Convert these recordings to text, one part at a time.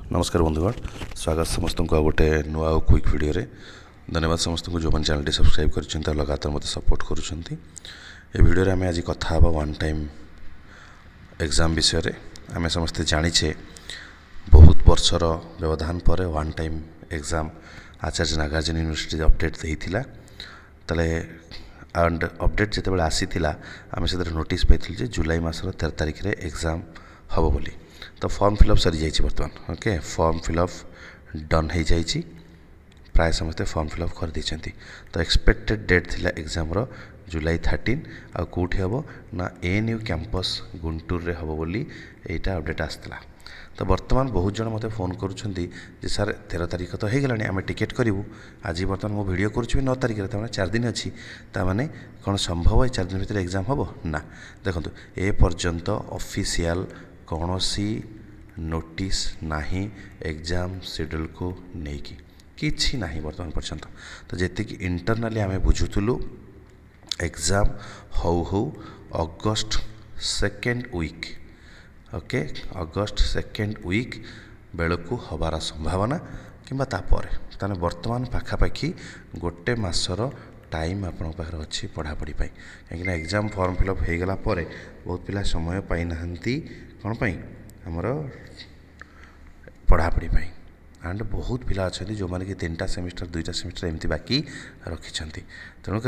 नमस्कार बंधुगण, स्वागत समस्त को गोटे नुआ और क्विक वीडियो रे। धन्यवाद समस्त को जो मैंने चैनल सब्सक्राइब कर लगातार मत सपोर्ट करुँच। ये वीडियो रे आम आज कथा हाँ वन टाइम एग्जाम विषय रे। आम समस्ते जाचे बहुत वर्षर व्यवधान पर वन टाइम एग्जाम आचार्य नागार्जुन यूनिवर्सिटी अपडेट देता ताले एंड अपडेट जिते आसी आम से नोटिस पाई जुलाई मासर 13 तारिख रे एग्जाम हम बोली। तो फॉर्म फिलअप सरी जाइए बर्तमान। ओके, फॉर्म फिलअप डन हो जाइए, प्राय समस्ते फॉर्म फिलअप कर देइछंती। तो एक्सपेक्टेड डेट थिला एग्जाम रो जुलाई 13 आ कोठी हबो ना एएनयू कैंपस गुंटूर रे हबो बोली एटा अपडेट आस्तला। तो बर्तमान बहुत जन मते फोन करूछंती जे सर 13 तारिख तो हो गलानी, आम टिकेट करूँ। आज बर्तमान मो वीडियो करुच्छी 9 तारिख रे, तामाने 4 दिन अच्छी। तामाने कौन संभव है 4 दिन भीतर एग्जाम हबो ना? देखंतु ए पर्यंत ऑफिशियल कौन सी नोटिस नाही एग्जाम शेड्यूल को लेकिन किसी ना बर्तमान पर्यंत। तो जी इंटरनाली आम बुझुलु एग्जाम हौ August 2nd week. Okay, August 2nd week बेलू हबार संभावना किंबा तापर ताने बर्तमान पाखापाखि गोटे मासर टाइम आपण पाखरे अच्छी पढ़ापढ़ी कहीं एग्जाम फॉर्म फिलअप हो गला बहुत पिला समय पाई नाहंती कौन पाई हमर पढ़ापढ़ी एंड बहुत पिला अच्छा जो मैंने कि 3टा सेमिस्टर 2टा सेमिस्टर एमती बाकी रखिंट। तेणुक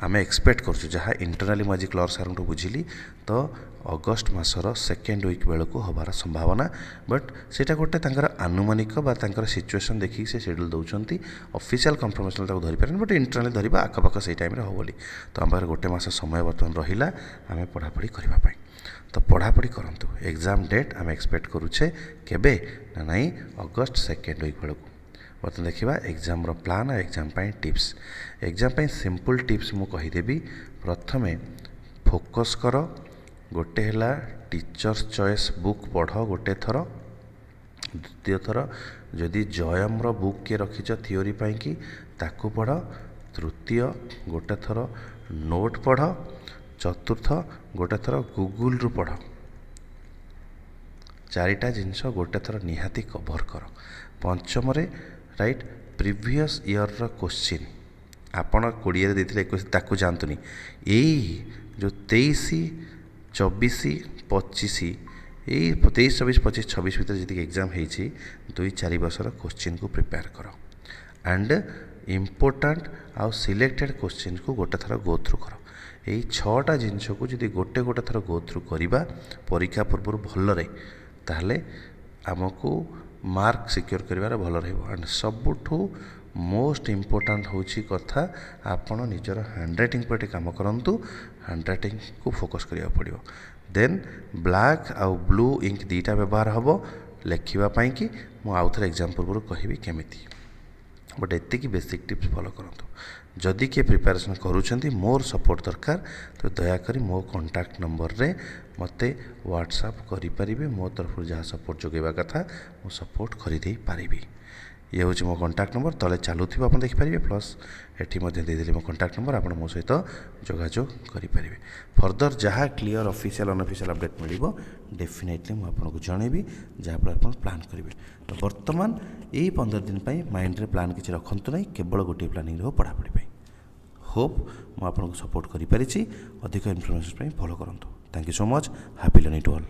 आम एक्सपेक्ट करूँ जहाँ इंटरनाली मुझे क्लर्क सार बुझिली तो अगस्ट मासर 2nd वीक बेलू हबार संभावना। बट सेटा गोटे आनुमानिक सिचुएशन देखिए से शेड्यूल दौरान ऑफिशियल कन्फर्मेशन धरी पारे, बट इंटरनाली धरवा आखपाख से टाइम हो बोली। तो आम पाखे गोटे मास समय बर्तमान रहा आम पढ़ापढ़ी करने। तो पढ़ापढ़ी करूँ। एग्जाम डेट आम एक्सपेक्ट करुचे केबे ना नहीं अगस्ट 2nd वीक बेलू। बर्तमान देखा एग्जाम प्लान और exam tips. Exam simple tips मु कहीदेवी। प्रथमे फोकस कर, गोटे है टीचर्स चॉइस बुक पढ़ गोटे थर। द्वितीय थर जदि जयम बुक किए रखीच थियोरी पाई ताकू पढ़। तृतीय गोटे थर नोट पढ़। चतुर्थ गोटे थर गूगल रु पढ़। 4टा जिनस गोटे थर निहाती कभर कर। पंचम राइट प्रीवियस ईयर रो क्वेश्चन आपण 20 देते 21 ताकू जानतुनी। यही जो 23 24 25 यही 23 24 25 26 भर जी एग्जाम होती 2-4 वर्षर क्वेश्चन को प्रिपेयर कर एंड इम्पोर्टाट आउ सिलेक्टेड क्वेश्चन को गोटे थर गो थ्रू कर। यही 6टा जिनस को जी गोटे गोटे थर गो थ्रू करवा परीक्षा पूर्व भलरे ताहले आमको मार्क सिक्योर करिवार भल रहिबो। एंड सबुठू मोस्ट इम्पोर्टाट होची कथा आपण निजर हैंडराइटिंग पर काम करंतु। हैंडराइटिंग को फोकस करिया पड़िबो। देन ब्लैक आउ ब्लू इंक 2टा व्यवहार हबो लेखिबा पई कि मु आउ थरे एग्जाम पूर्व कहिबी केमिति। बट एतिकी बेसिक टिप्स फॉलो करंतु। जदि किए प्रिपरेशन करूछंती मोर सपोर्ट दरकार तो दयाकरी मो कांटेक्ट नंबर रे मते व्हाट्सएप करि परिबे। मो तरफ जहाँ सपोर्ट जोगेबा कथा मो सपोर्ट करि देई पारिबी। ये हूँ मो कांटेक्ट नंबर तले चालू थी आप देखिपारे। प्लस एटी देदेली मो कांटेक्ट नंबर आप मो सहित जोगाजोग करेंगे। फर्दर जहाँ क्लियर ऑफिशियल अनऑफिशियल अपडेट मिल डेफिनेटली मुझे जनइबी जहाँफल आप प्लान करेंगे। तो बर्तमान यही 15 दिन माइंड रे प्लान किसी रखु ना, केवल गोटे प्लानिंग रहो पढ़ापढ़ी। होप मुझे सपोर्ट करें। अधिक इनफर्मेशन फॉलो करूँ। Thank you so much. Happy learning to all.